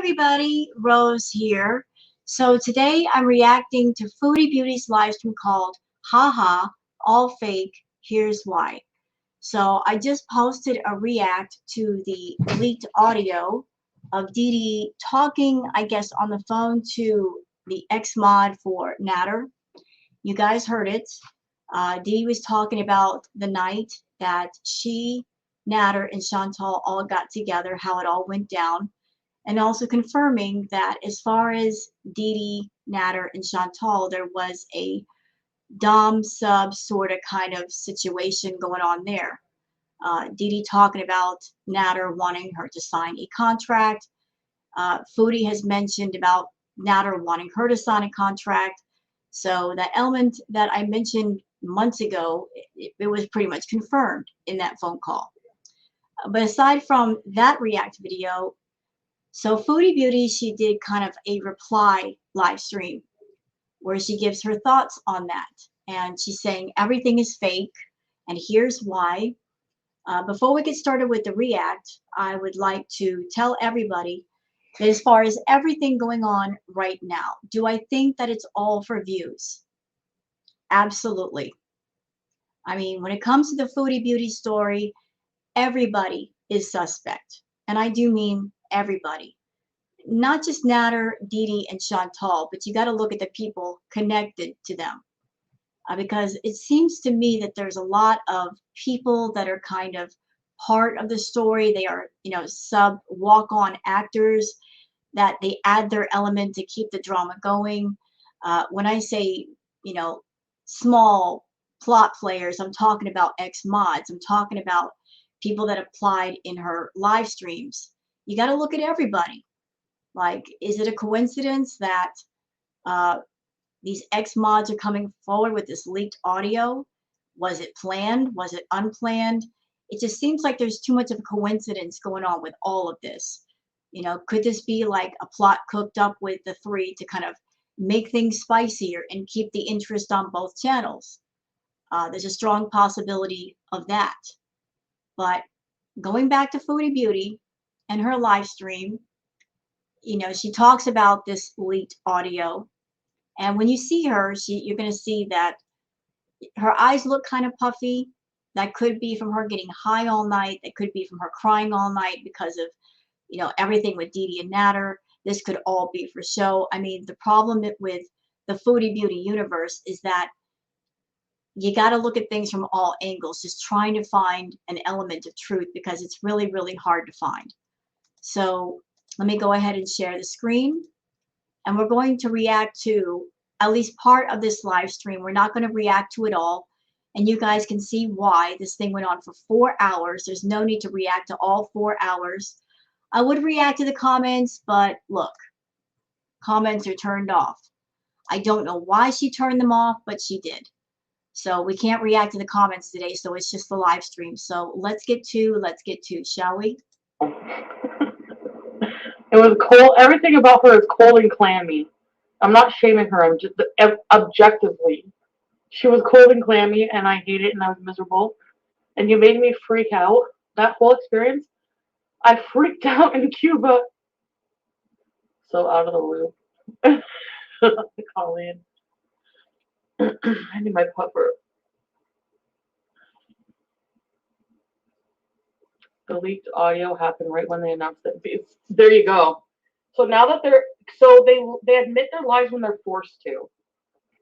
everybody, Rose here. So today I'm reacting to Foodie Beauty's live stream called Haha, All Fake, Here's Why. So I just posted a react to the leaked audio of Dee Dee talking, I guess, on the phone to the ex-mod for Natter. You guys heard it. Dee Dee was talking about the night that she, Natter, and Chantal all got together, how it all went down, and also confirming that as far as Dee Dee, Natter, and Chantal, there was a dom sub sort of kind of situation going on there. Dee Dee talking about Natter wanting her to sign a contract. Foodie has mentioned about Natter wanting her to sign a contract. So that element that I mentioned months ago, it was pretty much confirmed in that phone call. But aside from that react video, so Foodie Beauty, she did kind of a reply live stream where she gives her thoughts on that. And she's saying everything is fake, and here's why. Before we get started with the react, I would like to tell everybody that as far as everything going on right now, do I think that it's all for views? Absolutely. I mean, when it comes to the Foodie Beauty story, everybody is suspect. And I do mean everybody. Not just Natter, Dee Dee, and Chantal, but you got to look at the people connected to them. Because it seems to me that there's a lot of people that are kind of part of the story. They are, sub walk-on actors that they add their element to keep the drama going. When I say, small plot players, I'm talking about ex-mods. I'm talking about people that applied in her live streams. You got to look at everybody. Like, is it a coincidence that these ex-mods are coming forward with this leaked audio? Was it planned? Was it unplanned? It just seems like there's too much of a coincidence going on with all of this. Could this be like a plot cooked up with the three to kind of make things spicier and keep the interest on both channels? There's a strong possibility of that. But going back to Foodie Beauty and her live stream, she talks about this leaked audio. And when you see her, you're going to see that her eyes look kind of puffy. That could be from her getting high all night. That could be from her crying all night because of, everything with Dee Dee and Natter. This could all be for show. I mean, the problem with the Foodie Beauty universe is that you got to look at things from all angles, just trying to find an element of truth because it's really, really hard to find. So let me go ahead and share the screen. And we're going to react to at least part of this live stream. We're not going to react to it all. And you guys can see why this thing went on for 4 hours. There's no need to react to all 4 hours. I would react to the comments, but look, comments are turned off. I don't know why she turned them off, but she did. So we can't react to the comments today, so it's just the live stream. So let's get to, shall we? It was cold. Everything about her is cold and clammy. I'm not shaming her. I'm just objectively. She was cold and clammy, and I hate it, and I was miserable. And you made me freak out. That whole experience, I freaked out in Cuba. So out of the loop. Colleen. I need my pupper. The leaked audio happened right when they announced it. There you go. So now that they admit their lies when they're forced to,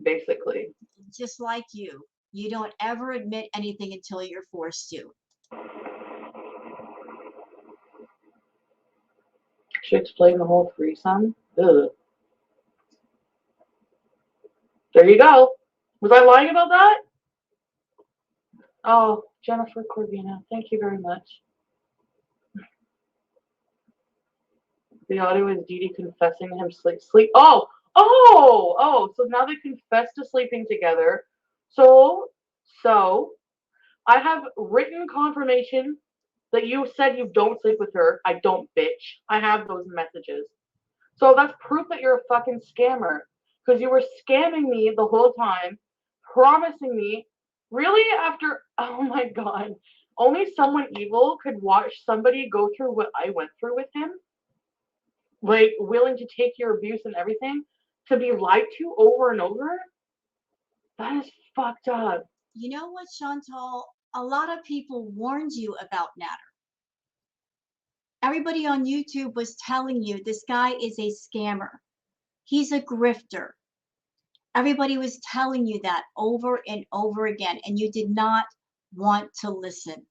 basically. Just like you don't ever admit anything until you're forced to. She explained the whole threesome. Ugh. There you go. Was I lying about that? Oh, Jennifer Corvina, thank you very much. The audio is Dee Dee confessing to him sleep. Oh, so now they confess to sleeping together. So, I have written confirmation that you said you don't sleep with her. I don't, bitch. I have those messages. So that's proof that you're a fucking scammer. Because you were scamming me the whole time, promising me, really after, oh my god, only someone evil could watch somebody go through what I went through with him. like willing to take your abuse and everything to be lied to over and over. That is fucked up. You know what, Chantal? A lot of people warned you about Natter. Everybody on YouTube was telling you this guy is a scammer. He's a grifter. Everybody was telling you that over and over again, and you did not want to listen.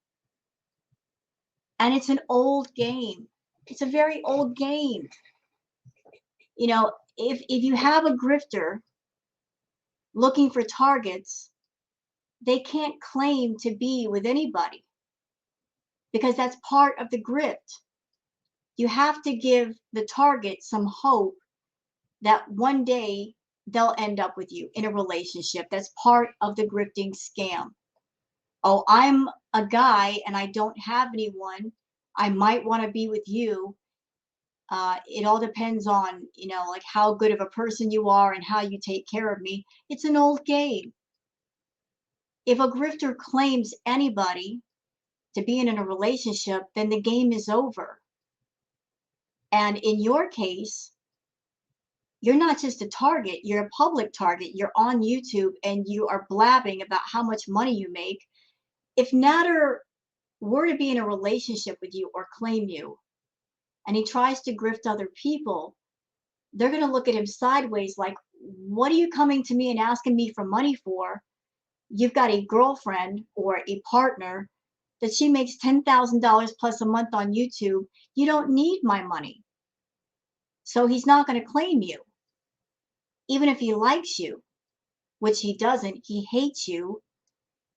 And it's an old game. It's a very old game. You know, if you have a grifter looking for targets, they can't claim to be with anybody because that's part of the grift. You have to give the target some hope that one day they'll end up with you in a relationship. That's part of the grifting scam. Oh, I'm a guy and I don't have anyone. I might want to be with you. It all depends on, like how good of a person you are and how you take care of me. It's an old game. If a grifter claims anybody to being in a relationship, then the game is over. And in your case, you're not just a target, you're a public target. You're on YouTube and you are blabbing about how much money you make. If Natter were to be in a relationship with you or claim you, and he tries to grift other people, they're going to look at him sideways like, what are you coming to me and asking me for money for? You've got a girlfriend or a partner that she makes $10,000 plus a month on YouTube. You don't need my money. So he's not going to claim you. Even if he likes you, which he doesn't, he hates you.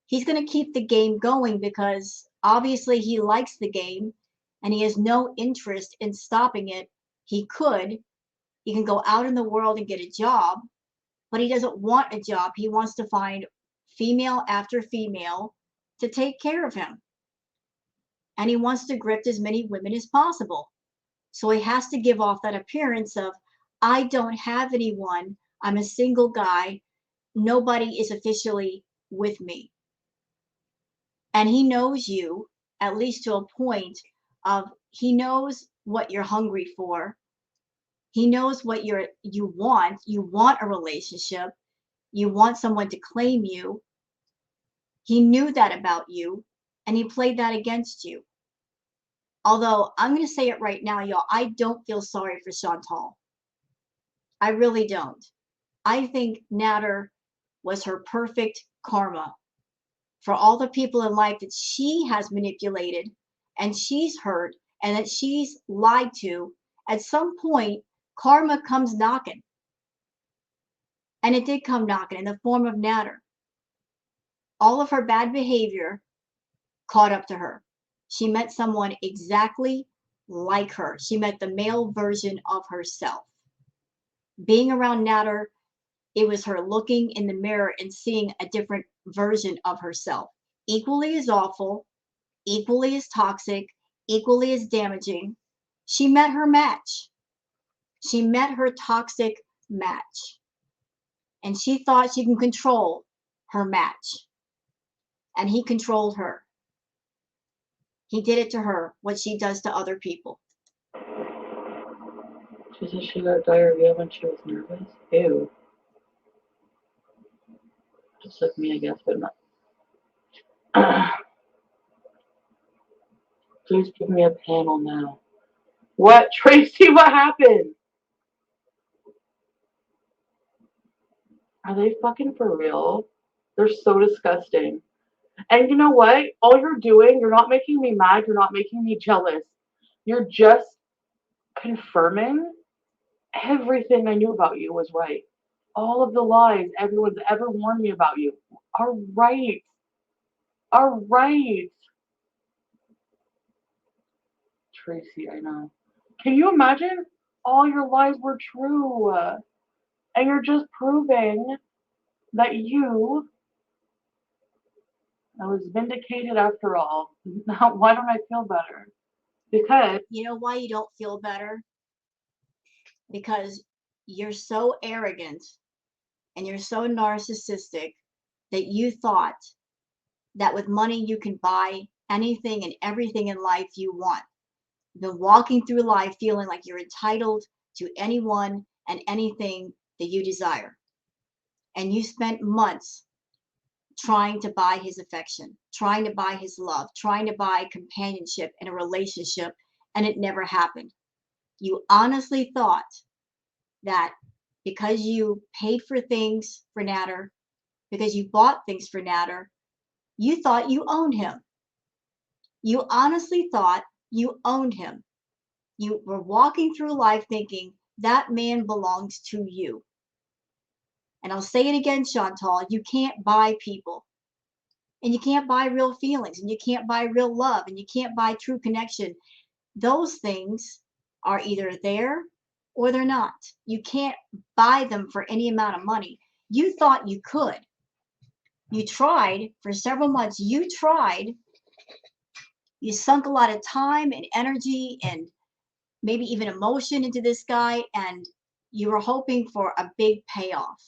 He's going to keep the game going because obviously he likes the game and he has no interest in stopping it. He could. He can go out in the world and get a job, but he doesn't want a job. He wants to find female after female to take care of him. And he wants to grift as many women as possible. So he has to give off that appearance of, I don't have anyone. I'm a single guy. Nobody is officially with me. And he knows you, at least to a point of, he knows what you're hungry for. He knows what you want. You want a relationship. You want someone to claim you. He knew that about you, and he played that against you. Although, I'm going to say it right now, y'all, I don't feel sorry for Chantal. I really don't. I think Natter was her perfect karma for all the people in life that she has manipulated and she's hurt and that she's lied to. At some point, karma comes knocking. And it did come knocking in the form of Natter. All of her bad behavior caught up to her. She met someone exactly like her. She met the male version of herself. Being around Natter, it was her looking in the mirror and seeing a different version of herself. Equally as awful, equally as toxic, equally as damaging. She met her match. She met her toxic match. And she thought she can control her match. And he controlled her. He did it to her, what she does to other people. She said she got diarrhea when she was nervous. Ew. Just like me, I guess, but not. Please give me a panel now. What, Tracy? What happened? Are they fucking for real? They're so disgusting. And you know what? All you're doing, you're not making me mad. You're not making me jealous. You're just confirming everything I knew about you was right. All of the lies everyone's ever warned me about you are right. Are right. Tracy, I know. Can you imagine? All your lies were true. And you're just proving that I was vindicated after all. Now, why don't I feel better? Because, You know why you don't feel better? Because you're so arrogant and you're so narcissistic that you thought that with money you can buy anything and everything in life you want. been walking through life feeling like you're entitled to anyone and anything that you desire. And you spent months trying to buy his affection, trying to buy his love, trying to buy companionship in a relationship, and it never happened. You honestly thought that because you paid for things for Natter, because you bought things for Natter, you thought you owned him. You honestly thought you owned him. You were walking through life thinking that man belongs to you. And I'll say it again, Chantal, you can't buy people. And you can't buy real feelings, and you can't buy real love, and you can't buy true connection. Those things are either there or they're not. You can't buy them for any amount of money. You thought you could. You tried for several months. You tried. You sunk a lot of time and energy and maybe even emotion into this guy, and you were hoping for a big payoff.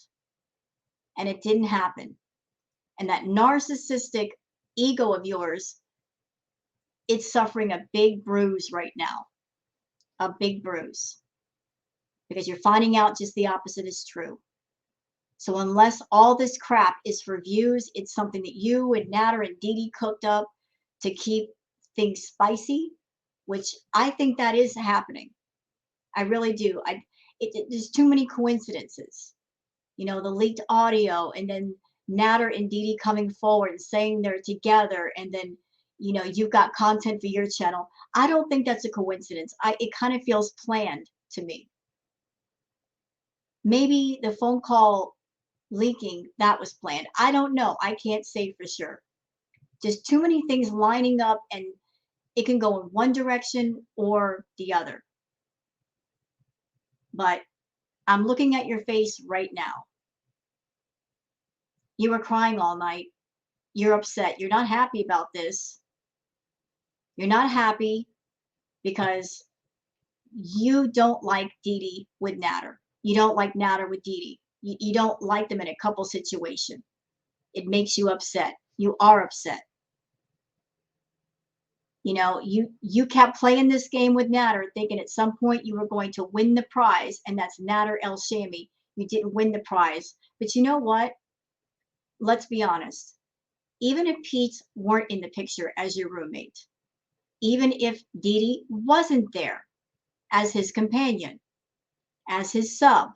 And it didn't happen. And that narcissistic ego of yours, it's suffering a big bruise right now. A big bruise. Because you're finding out just the opposite is true. So unless all this crap is for views, it's something that you and Natter and Dee Dee cooked up to keep things spicy, which I think that is happening. I really do. There's too many coincidences. You know, the leaked audio, and then Natter and Dee Dee coming forward and saying they're together, and then, you know, you've got content for your channel. I don't think that's a coincidence. It kind of feels planned to me. Maybe the phone call leaking, that was planned. I don't know. I can't say for sure. Just too many things lining up, and it can go in one direction or the other. But I'm looking at your face right now. You were crying all night. You're upset. You're not happy about this. You're not happy because you don't like Dee Dee with Natter. You don't like Natter with Dee Dee. You don't like them in a couple situation. It makes you upset. You are upset. You know, you kept playing this game with Natter, thinking at some point you were going to win the prize, and that's Natter El Shami. You didn't win the prize. But you know what? Let's be honest. Even if Pete weren't in the picture as your roommate, even if Dee Dee wasn't there as his companion, as his sub,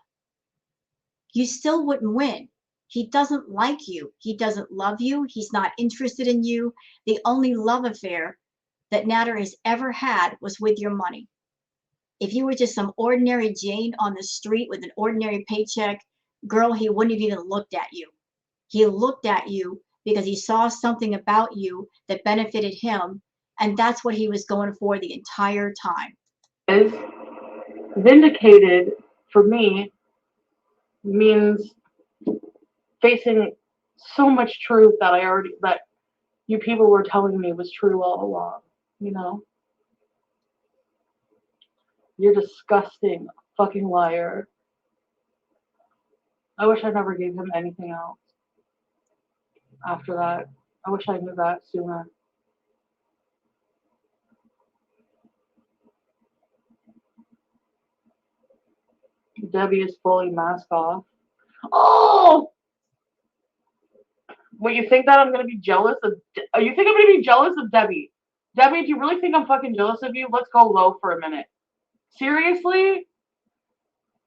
you still wouldn't win. He doesn't like you. He doesn't love you. He's not interested in you. The only love affair that Natter has ever had was with your money. If you were just some ordinary Jane on the street with an ordinary paycheck, girl, he wouldn't have even looked at you. He looked at you because he saw something about you that benefited him, and that's what he was going for the entire time. Is vindicated for me means facing so much truth that you people were telling me was true all along. You know, you're disgusting fucking liar. I wish I never gave him anything else after that. I wish I knew that sooner. Debbie is fully mask off. Oh! Wait, you think that I'm gonna be jealous of? You think I'm gonna be jealous of Debbie? Debbie, do you really think I'm fucking jealous of you? Let's go low for a minute. Seriously?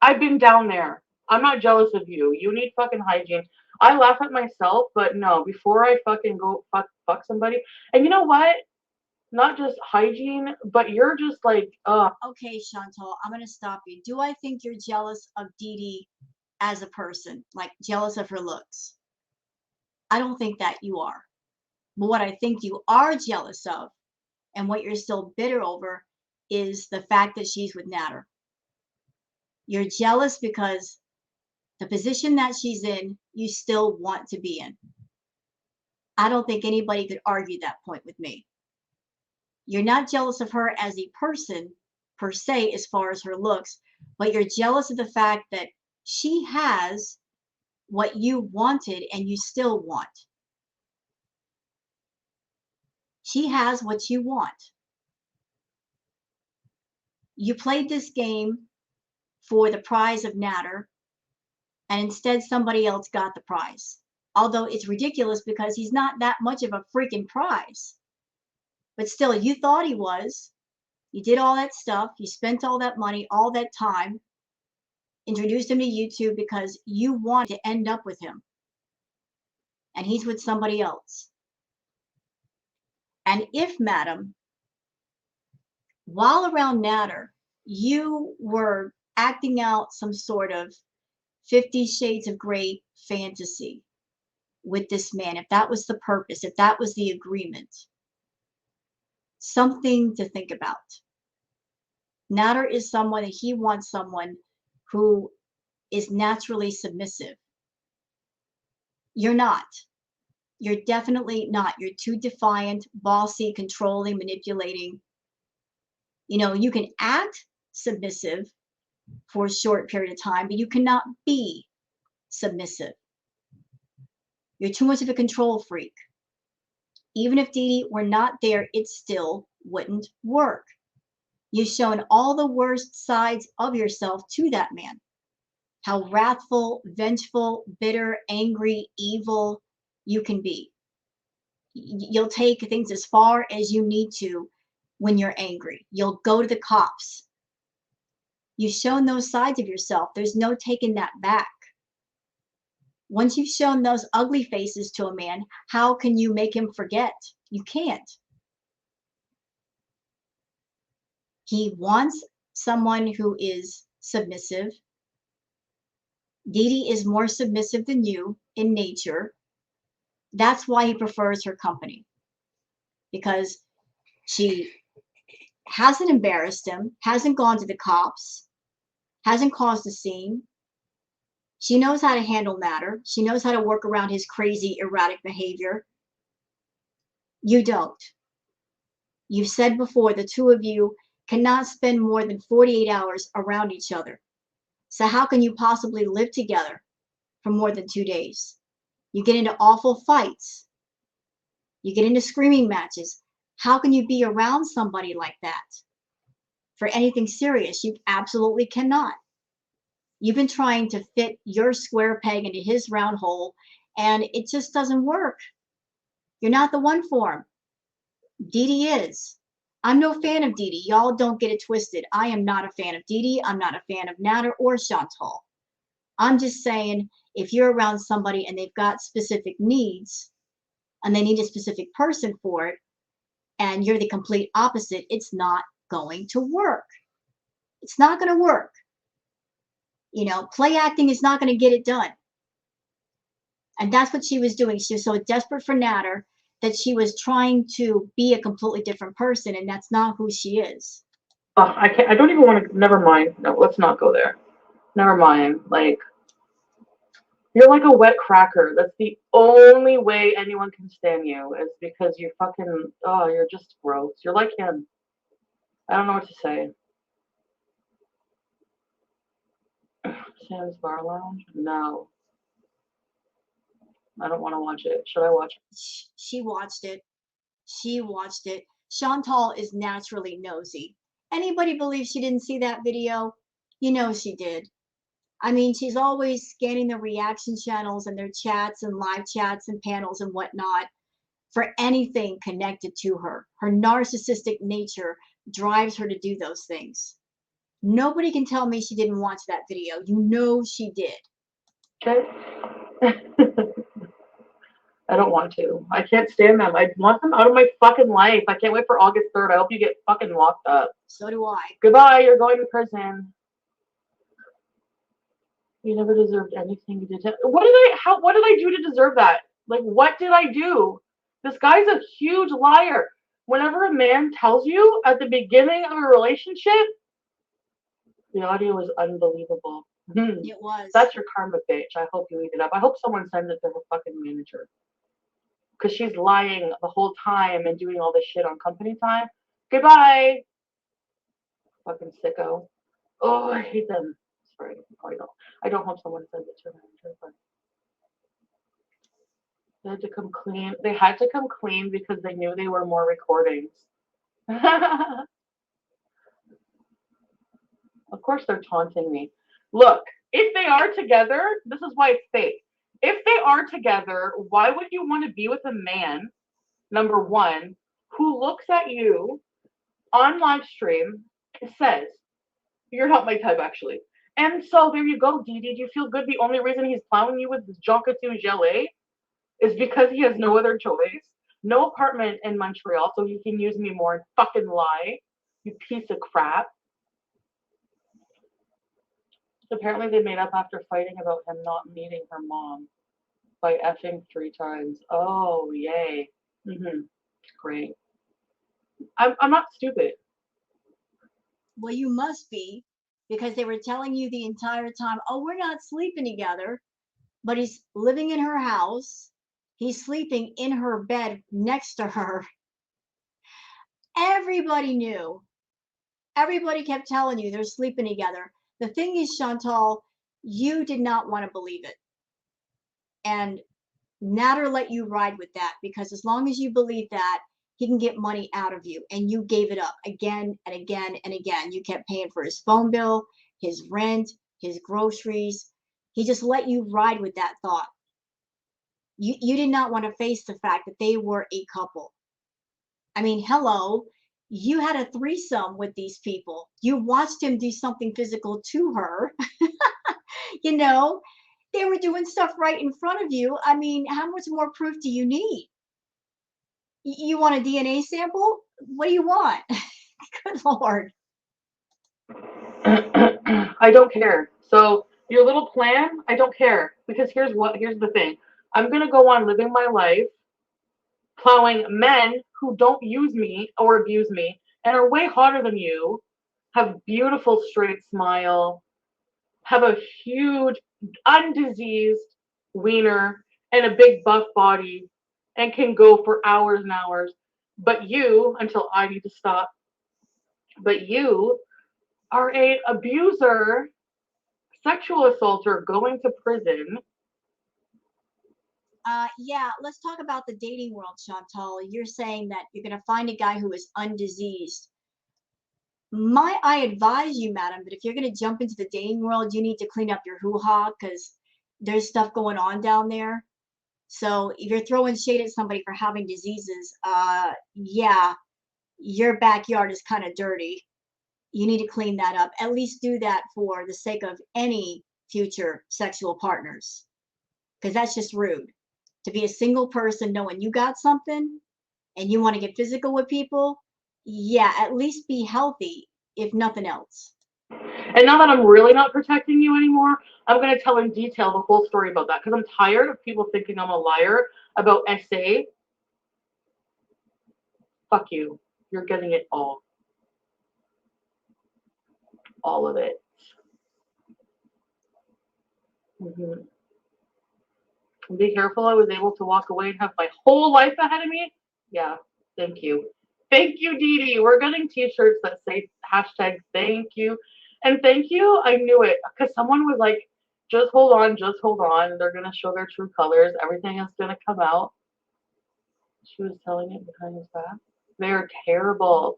I've been down there. I'm not jealous of you. You need fucking hygiene. I laugh at myself, but no, before I fucking go fuck somebody. And you know what? Not just hygiene, but you're just like, Okay, Chantal, I'm going to stop you. Do I think you're jealous of Dee Dee as a person, like jealous of her looks? I don't think that you are. But what I think you are jealous of, and what you're still bitter over, is the fact that she's with Natter. You're jealous because the position that she's in, you still want to be in. I don't think anybody could argue that point with me. You're not jealous of her as a person per se, as far as her looks, but you're jealous of the fact that she has what you wanted and you still want. She has what you want. You played this game for the prize of Natter, and instead somebody else got the prize. Although it's ridiculous because he's not that much of a freaking prize. But still, you thought he was. You did all that stuff. You spent all that money, all that time, introduced him to YouTube because you wanted to end up with him. And he's with somebody else. And if, madam, while around Natter, you were acting out some sort of 50 Shades of Grey fantasy with this man, if that was the purpose, if that was the agreement, something to think about. Natter is someone that he wants someone who is naturally submissive. You're not. You're definitely not. You're too defiant, bossy, controlling, manipulating. You know, you can act submissive for a short period of time, but you cannot be submissive. You're too much of a control freak. Even if Dee Dee were not there, it still wouldn't work. You've shown all the worst sides of yourself to that man. How wrathful, vengeful, bitter, angry, evil you can be. You'll take things as far as you need to when you're angry. You'll go to the cops. You've shown those sides of yourself. There's no taking that back. Once you've shown those ugly faces to a man, how can you make him forget? You can't. He wants someone who is submissive. Dee Dee is more submissive than you in nature. That's why he prefers her company. Because she hasn't embarrassed him, hasn't gone to the cops, hasn't caused a scene. She knows how to handle Natter. She knows how to work around his crazy, erratic behavior. You don't. You've said before the two of you cannot spend more than 48 hours around each other. So how can you possibly live together for more than 2 days? You get into awful fights. You get into screaming matches. How can you be around somebody like that for anything serious? You absolutely cannot. You've been trying to fit your square peg into his round hole, and it just doesn't work. You're not the one for him. Dee Dee is. I'm no fan of Dee Dee. Y'all don't get it twisted. I am not a fan of Dee Dee. I'm not a fan of Natter or Chantal. I'm just saying, if you're around somebody and they've got specific needs and they need a specific person for it, and you're the complete opposite, it's not going to work. It's not going to work. You know, play acting is not going to get it done. And that's what she was doing. She was so desperate for Natter that she was trying to be a completely different person, and that's not who she is. Oh, I can't. I don't even want to. Never mind. No, let's not go there. Never mind. Like, you're like a wet cracker. That's the only way anyone can stand you is because you fucking. Oh, you're just gross. You're like him. I don't know what to say. Sam's Bar Lounge? No. I don't want to watch it. Should I watch it? She watched it. She watched it. Chantal is naturally nosy. Anybody believes she didn't see that video? You know she did. I mean, she's always scanning the reaction channels and their chats and live chats and panels and whatnot for anything connected to her. Her narcissistic nature drives her to do those things. Nobody can tell me she didn't watch that video. You know she did. Okay. I don't want to. I can't stand them. I want them out of my fucking life. I can't wait for August 3rd. I hope you get fucking locked up. So do I. Goodbye. You're going to prison. You never deserved anything you did. What did I do to deserve that? Like, what did I do? This guy's a huge liar. Whenever a man tells you at the beginning of a relationship, the audio is unbelievable. It was. That's your karma, bitch. I hope you eat it up. I hope someone sends it to her fucking manager. Because she's lying the whole time and doing all this shit on company time. Goodbye. Fucking sicko. Oh, I hate them. Sorry. I don't hope someone sends it to her manager, but they had to come clean. They had to come clean because they knew they were more recordings. Of course they're taunting me. Look, if they are together, this is why it's fake. If they are together, why would you want to be with a man, number one, who looks at you on live stream and says, you're not my type, actually. And so there you go, Dee Dee. Do you feel good? The only reason he's plowing you with this Joncatoo Gelée is because he has no other choice. No apartment in Montreal, so he can use me more and fucking lie. You piece of crap. Apparently they made up after fighting about him not meeting her mom by effing 3 times. Oh, yay. Great. I'm not stupid. Well, you must be, because they were telling you the entire time, oh, we're not sleeping together, but he's living in her house. He's sleeping in her bed next to her. Everybody knew. Everybody kept telling you they're sleeping together. The thing is, Chantal, you did not want to believe it. And Natter let you ride with that, because as long as you believe that, he can get money out of you. And you gave it up again and again and again. You kept paying for his phone bill, his rent, his groceries. He just let you ride with that thought. You did not want to face the fact that they were a couple. I mean, hello, you had a threesome with these people. You watched him do something physical to her. You know, they were doing stuff right in front of you. I mean, how much more proof do you need? You want a DNA sample? What do you want? Good Lord. I don't care. So your little plan, I don't care. Because here's the thing. I'm gonna go on living my life plowing men who don't use me or abuse me and are way hotter than you, have beautiful straight smile, have a huge undiseased wiener and a big buff body and can go for hours and hours. But you, until I need to stop, but you are a abuser, sexual assaulter going to prison. Yeah, let's talk about the dating world, Chantal. You're saying that you're going to find a guy who is undiseased. I advise you, madam, that if you're going to jump into the dating world, you need to clean up your hoo-ha, because there's stuff going on down there. So if you're throwing shade at somebody for having diseases, yeah, your backyard is kind of dirty. You need to clean that up. At least do that for the sake of any future sexual partners, because that's just rude. To be a single person knowing you got something and you want to get physical with people, yeah, at least be healthy, if nothing else. And now that I'm really not protecting you anymore, I'm going to tell in detail the whole story about that because I'm tired of people thinking I'm a liar about SA. Fuck you. You're getting it all. All of it. Mm-hmm. Be careful. I was able to walk away and have my whole life ahead of me. Yeah. Thank you. Thank you, Dee Dee. We're getting t-shirts that say hashtag thank you. And thank you, I knew it because someone was like, just hold on, just hold on. They're going to show their true colors. Everything is going to come out. She was telling it behind his back. They're terrible.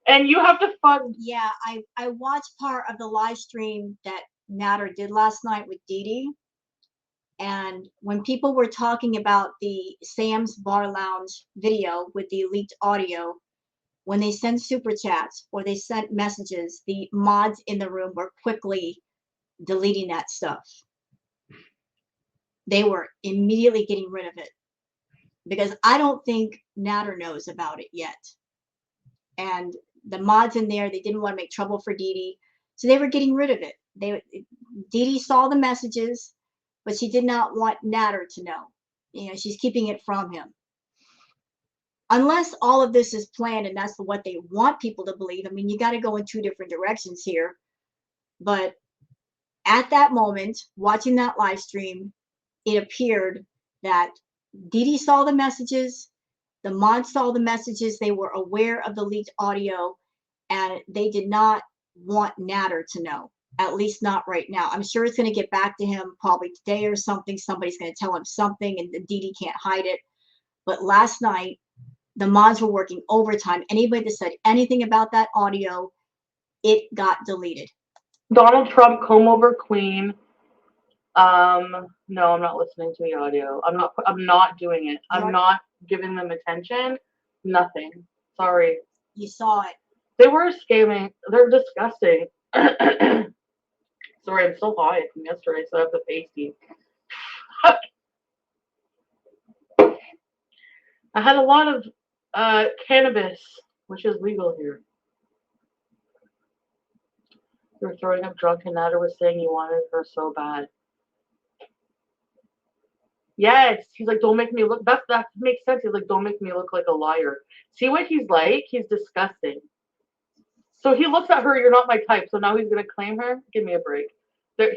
And you have to fund. Yeah, I watched part of the live stream that Natter did last night with Dee Dee. And when people were talking about the Sam's Bar Lounge video with the leaked audio, when they sent super chats or they sent messages, the mods in the room were quickly deleting that stuff. They were immediately getting rid of it because I don't think Natter knows about it yet. And the mods in there, they didn't want to make trouble for Dee Dee, so they were getting rid of it. Dee Dee saw the messages, but she did not want Natter to know. You know, she's keeping it from him. Unless all of this is planned and that's what they want people to believe. I mean, you got to go in two different directions here. But at that moment, watching that live stream, it appeared that Dee Dee saw the messages, the mods saw the messages, they were aware of the leaked audio, and they did not want Natter to know, at least not right now. I'm sure it's going to get back to him probably today or something. Somebody's going to tell him something, and Dee Dee can't hide it. But last night, the mods were working overtime. Anybody that said anything about that audio, it got deleted. Donald Trump, comb over queen. No, I'm not listening to the audio. I'm not doing it. I'm You're, not giving them attention. Nothing. Sorry. you saw it. They were scamming. They're disgusting. Sorry, I'm so high from yesterday, so I have the pasty. I had a lot of cannabis, which is legal here. You were throwing up drunk, and Nader was saying you wanted her so bad. Yes, he's like, don't make me look. That makes sense. He's like, don't make me look like a liar. See what he's like? He's disgusting. So he looks at her. You're not my type. So now he's gonna claim her. Give me a break.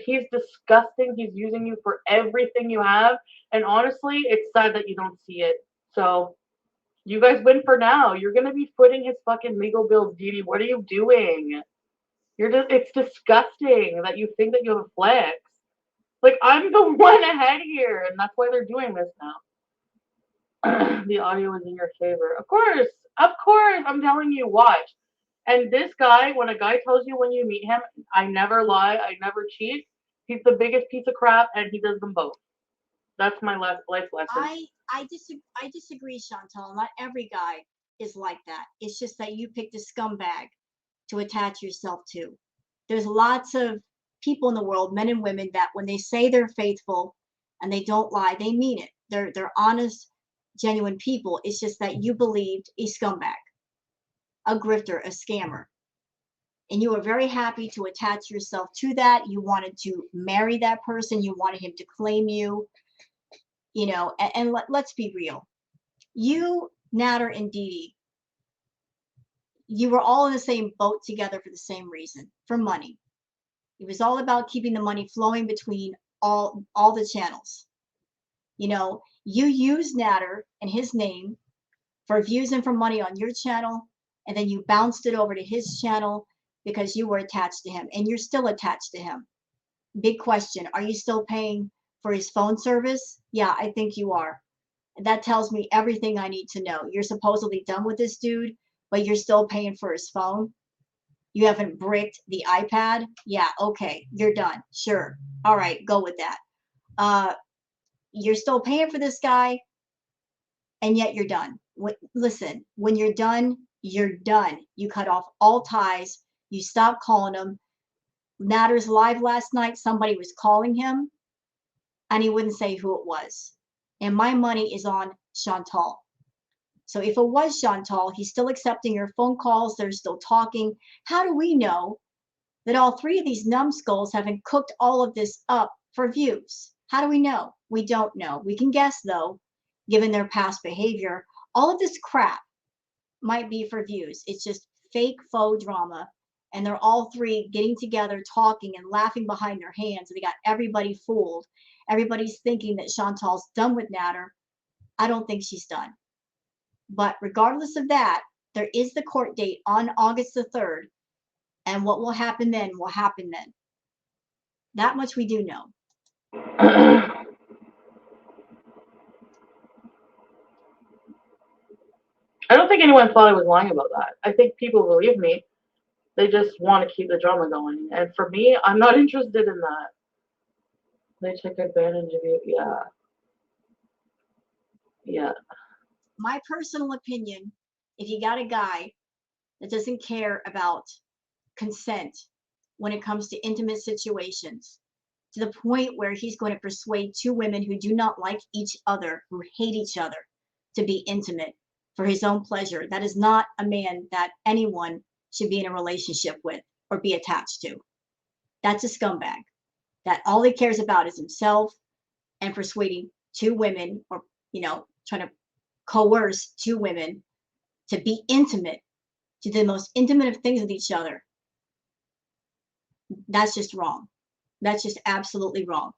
He's disgusting. He's using you for everything you have. And honestly, it's sad that you don't see it. So you guys win for now. You're gonna be footing his fucking legal bills, Dee Dee. What are you doing? It's disgusting that you think that you have a flex. Like, I'm the one ahead here, and that's why they're doing this now. The audio is in your favor. Of course, I'm telling you, watch. And this guy, when a guy tells you when you meet him, I never lie, I never cheat, he's the biggest piece of crap, and he does them both. That's my life lesson. I disagree, Chantal. Not every guy is like that. It's just that you picked a scumbag to attach yourself to. There's lots of people in the world, men and women, that when they say they're faithful and they don't lie, they mean it. They're honest, genuine people. It's just that you believed a scumbag, a grifter, a scammer. And you were very happy to attach yourself to that. You wanted to marry that person. You wanted him to claim you, and let's be real. You, Nader, and Dee Dee, you were all in the same boat together for the same reason, for money. It was all about keeping the money flowing between all the channels. You used Nader and his name for views and for money on your channel, and then you bounced it over to his channel because you were attached to him, and you're still attached to him. Big question, are you still paying for his phone service? Yeah, I think you are. And that tells me everything I need to know. You're supposedly done with this dude, but you're still paying for his phone. You haven't bricked the iPad? Yeah, okay, you're done. Sure. All right, go with that. You're still paying for this guy, and yet you're done. Listen, when you're done, you're done. You cut off all ties. You stop calling him. Natter's live last night, somebody was calling him, and he wouldn't say who it was. And my money is on Chantal. So if it was Chantal, he's still accepting your phone calls. They're still talking. How do we know that all three of these numbskulls haven't cooked all of this up for views? How do we know? We don't know. We can guess, though, given their past behavior. All of this crap might be for views. It's just fake faux drama. And they're all three getting together, talking and laughing behind their hands. And they got everybody fooled. Everybody's thinking that Chantal's done with Nader. I don't think she's done. But regardless of that, there is the court date on August the 3rd. And what will happen then will happen then. That much we do know. I don't think anyone thought I was lying about that. I think people believe me. They just want to keep the drama going. And for me, I'm not interested in that. They took advantage of you. Yeah. Yeah. My personal opinion, if you got a guy that doesn't care about consent when it comes to intimate situations, to the point where he's going to persuade two women who do not like each other, who hate each other, to be intimate for his own pleasure, that is not a man that anyone should be in a relationship with or be attached to. That's a scumbag. That all he cares about is himself and persuading two women, or trying to coerce two women to be intimate, to the most intimate of things with each other. That's just wrong. That's just absolutely wrong.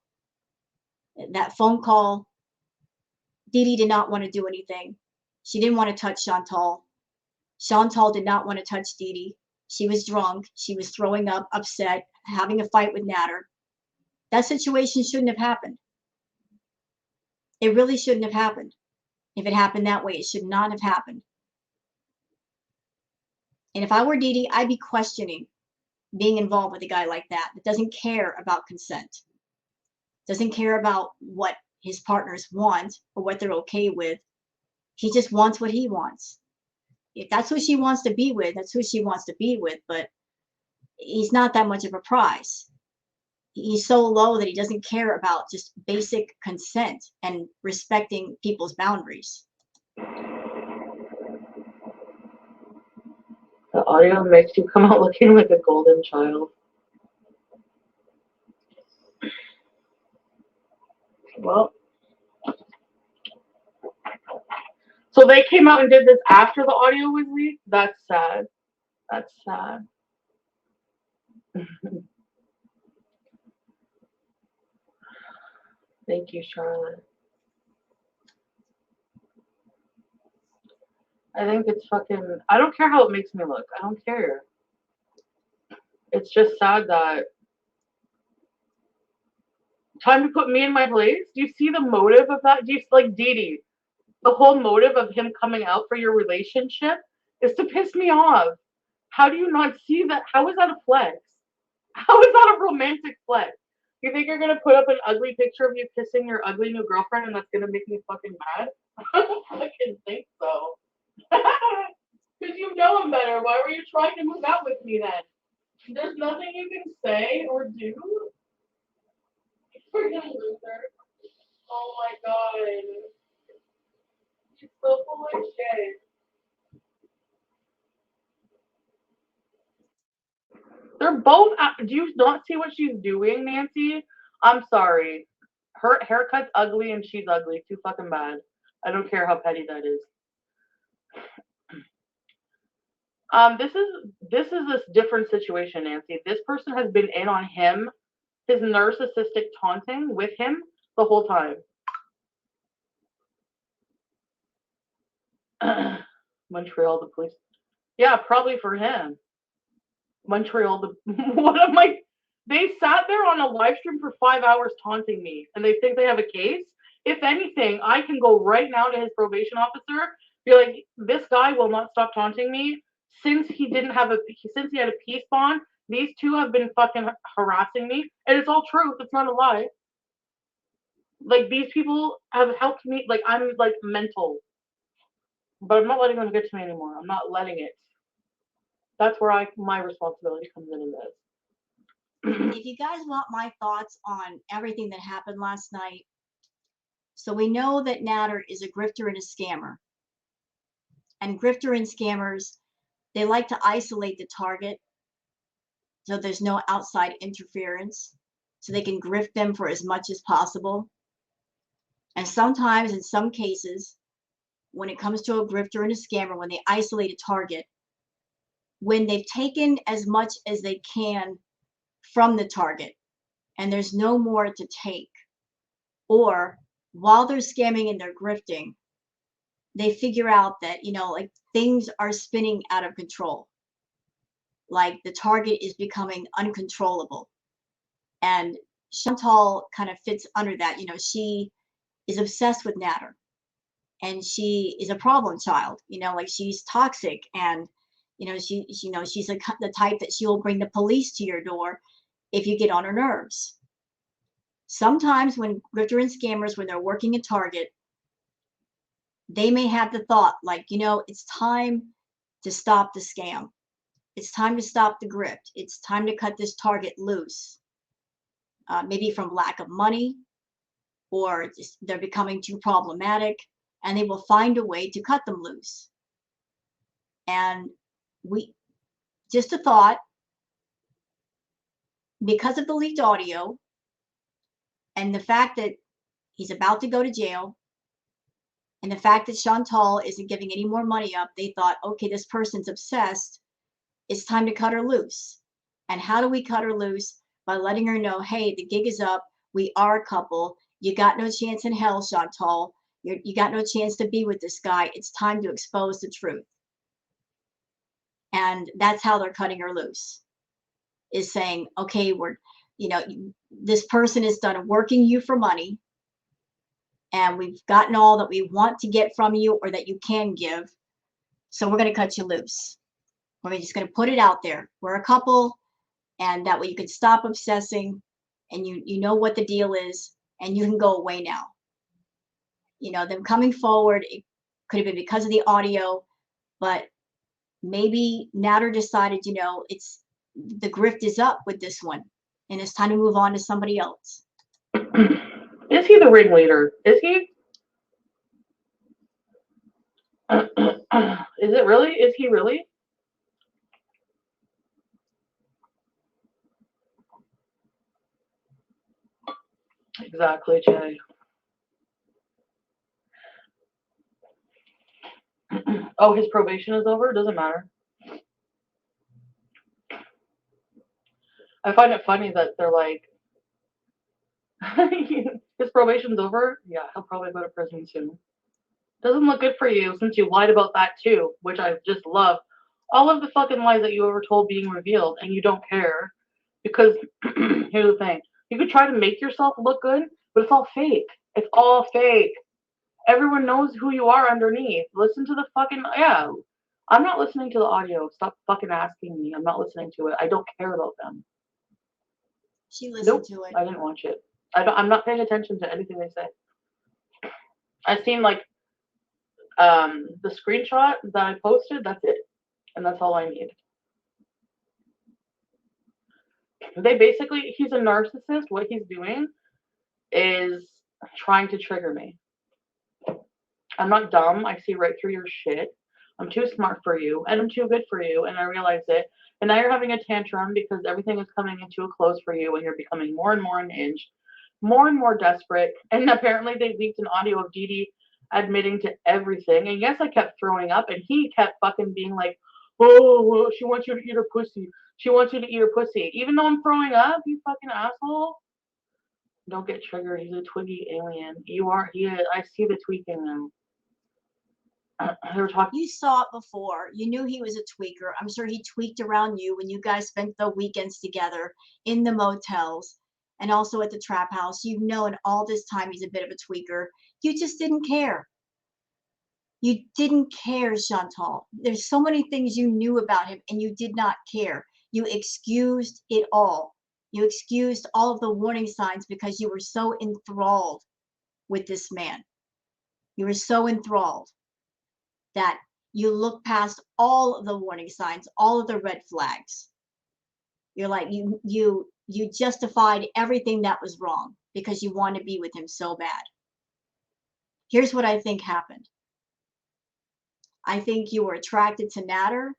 That phone call, Dee Dee did not want to do anything. She didn't want to touch Chantal. Chantal did not want to touch Dee Dee. She was drunk. She was throwing up, upset, having a fight with Nader. That situation shouldn't have happened. It really shouldn't have happened. If it happened that way, it should not have happened. And if I were Dee Dee, I'd be questioning being involved with a guy like that doesn't care about consent, doesn't care about what his partners want or what they're okay with. He just wants what he wants. If that's who she wants to be with, that's who she wants to be with, but he's not that much of a prize. He's so low that he doesn't care about just basic consent and respecting people's boundaries. The audio makes you come out looking like a golden child. Well, so they came out and did this after the audio was leaked? That's sad. That's sad. Thank you, Charlotte. I think it's fucking. I don't care how it makes me look. I don't care. It's just sad that. Time to put me in my place? Do you see the motive of that? Do you like Dee? The whole motive of him coming out for your relationship is to piss me off. How do you not see that? How is that a flex? How is that a romantic flex? You think you're gonna put up an ugly picture of you kissing your ugly new girlfriend and that's gonna make me fucking mad? I don't fucking think so. Because you know him better. Why were you trying to move out with me then? There's nothing you can say or do. Freaking loser. Oh my god. She's so full of shit. They're both. Do you not see what she's doing, Nancy? I'm sorry. Her haircut's ugly and she's ugly. Too fucking bad. I don't care how petty that is. This is this different situation, Nancy. This person has been in on him, his narcissistic taunting with him the whole time. Montreal, the police. Yeah, probably for him. Montreal, the what am I? They sat there on a live stream for 5 hours taunting me, and they think they have a case. If anything, I can go right now to his probation officer, be like, this guy will not stop taunting me since he had a peace bond. These two have been fucking harassing me, and it's all truth. It's not a lie. Like these people have helped me. Like I'm like mental, but I'm not letting them get to me anymore. I'm not letting it. That's where my responsibility comes in this. If you guys want my thoughts on everything that happened last night, so we know that Natter is a grifter and a scammer. And grifter and scammers, they like to isolate the target so there's no outside interference, so they can grift them for as much as possible. And sometimes, in some cases, when it comes to a grifter and a scammer, when they isolate a target, when they've taken as much as they can from the target and there's no more to take, or while they're scamming and they're grifting, they figure out that, like things are spinning out of control. Like the target is becoming uncontrollable. And Chantal kind of fits under that. She is obsessed with Natter and she is a problem child, like she's toxic and, she's the type that she will bring the police to your door if you get on her nerves. Sometimes when grifter and scammers, when they're working a target, they may have the thought like, it's time to stop the scam. It's time to stop the grift. It's time to cut this target loose. Maybe from lack of money or just they're becoming too problematic, and they will find a way to cut them loose. And just a thought, because of the leaked audio and the fact that he's about to go to jail, and the fact that Chantal isn't giving any more money up, they thought, okay, this person's obsessed. It's time to cut her loose. And how do we cut her loose? By letting her know, hey, the gig is up. We are a couple. You got no chance in hell, Chantal. You got no chance to be with this guy. It's time to expose the truth. And that's how they're cutting her loose, is saying, okay, this person is done working you for money. And we've gotten all that we want to get from you or that you can give. So we're going to cut you loose. We're just going to put it out there. We're a couple. and that way you can stop obsessing, and you know what the deal is, and you can go away now. You know, them coming forward, it could have been because of the audio, but maybe Natter decided, you know, it's the grift is up with this one, and it's time to move on to somebody else. Is he the ringleader? Is he? Is it really? Is he really? Exactly, Jay. Oh, his probation is over? Doesn't matter. I find it funny that they're like, his probation's over? Yeah, he'll probably go to prison soon. Doesn't look good for you since you lied about that too, which I just love. All of the fucking lies that you ever told being revealed, and you don't care. Because here's the thing: you could try to make yourself look good, but it's all fake. It's all fake. Everyone knows who you are underneath. Listen to the fucking yeah. I'm not listening to the audio. Stop fucking asking me. I'm not listening to it. I don't care about them. She listened Nope, to it. I didn't watch it. I'm not paying attention to anything they say. I've seen like the screenshot that I posted. That's it, and that's all I need. They basically, he's a narcissist. What he's doing is trying to trigger me. I'm not dumb. I see right through your shit. I'm too smart for you, and I'm too good for you, and I realize it. And now you're having a tantrum because everything is coming into a close for you, and you're becoming more and more unhinged, more and more desperate. And apparently, they leaked an audio of Dee Dee admitting to everything. And yes, I kept throwing up, and he kept fucking being like, "Oh, well, she wants you to eat her pussy. She wants you to eat her pussy," even though I'm throwing up. You fucking asshole. Don't get triggered. He's a twiggy alien. You are. He is. I see the tweaking now. They were talking. You saw it before. You knew he was a tweaker. I'm sure he tweaked around you when you guys spent the weekends together in the motels and also at the trap house. You've known all this time he's a bit of a tweaker. You just didn't care. You didn't care, Chantal. There's so many things you knew about him and you did not care. You excused it all. You excused all of the warning signs because you were so enthralled with this man. You were so enthralled that you look past all of the warning signs, all of the red flags. You're like you justified everything that was wrong because you want to be with him so bad. Here's what I think happened. I think you were attracted to Natter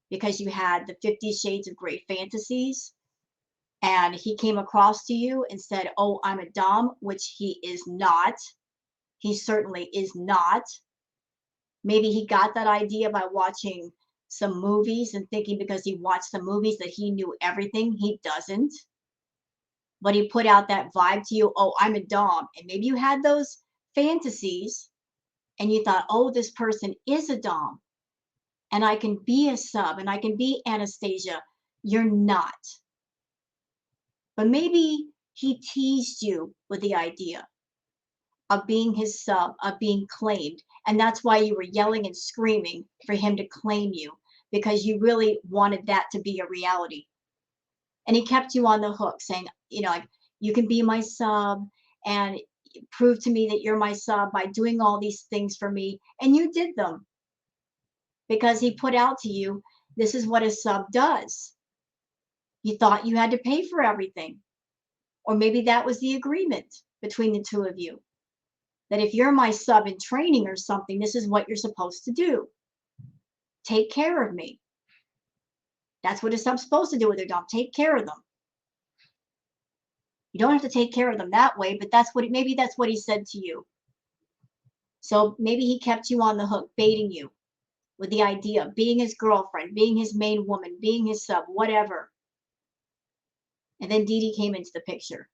because you had the 50 Shades of Grey fantasies, and he came across to you and said, "Oh, I'm a dom," which he is not. He certainly is not. Maybe he got that idea by watching some movies and thinking because he watched the movies that he knew everything. He doesn't. But he put out that vibe to you, "Oh, I'm a dom." And maybe you had those fantasies and you thought, "Oh, this person is a dom and I can be a sub and I can be Anastasia." You're not. But maybe he teased you with the idea of being his sub, of being claimed. And that's why you were yelling and screaming for him to claim you, because you really wanted that to be a reality. And he kept you on the hook saying, you know, like, you can be my sub and prove to me that you're my sub by doing all these things for me. And you did them because he put out to you, this is what a sub does. You thought you had to pay for everything. Or maybe that was the agreement between the two of you, that if you're my sub in training or something, this is what you're supposed to do. Take care of me. That's what a sub's supposed to do with their dom. Take care of them. You don't have to take care of them that way, but maybe that's what he said to you. So maybe he kept you on the hook, baiting you with the idea of being his girlfriend, being his main woman, being his sub, whatever. And then Dee Dee came into the picture.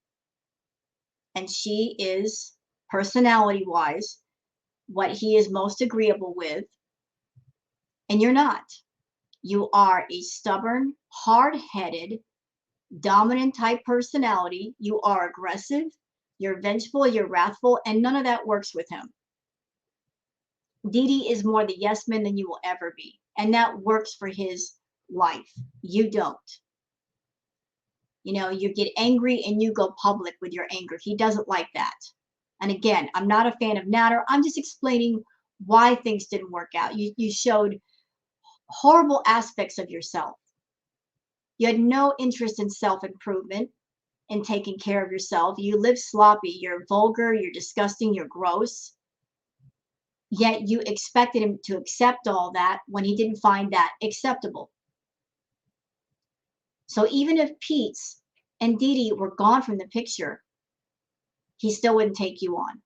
And she is, personality-wise, what he is most agreeable with. And you're not. You are a stubborn, hard-headed, dominant type personality. You are aggressive, you're vengeful, you're wrathful, and none of that works with him. Dee Dee is more the yes man than you will ever be. And that works for his life. You don't. You know, you get angry and you go public with your anger. He doesn't like that. And again, I'm not a fan of Natter. I'm just explaining why things didn't work out. You showed horrible aspects of yourself. You had no interest in self-improvement and taking care of yourself. You live sloppy. You're vulgar. You're disgusting. You're gross. Yet you expected him to accept all that when he didn't find that acceptable. So even if Pete's and Dee Dee were gone from the picture, he still wouldn't take you on.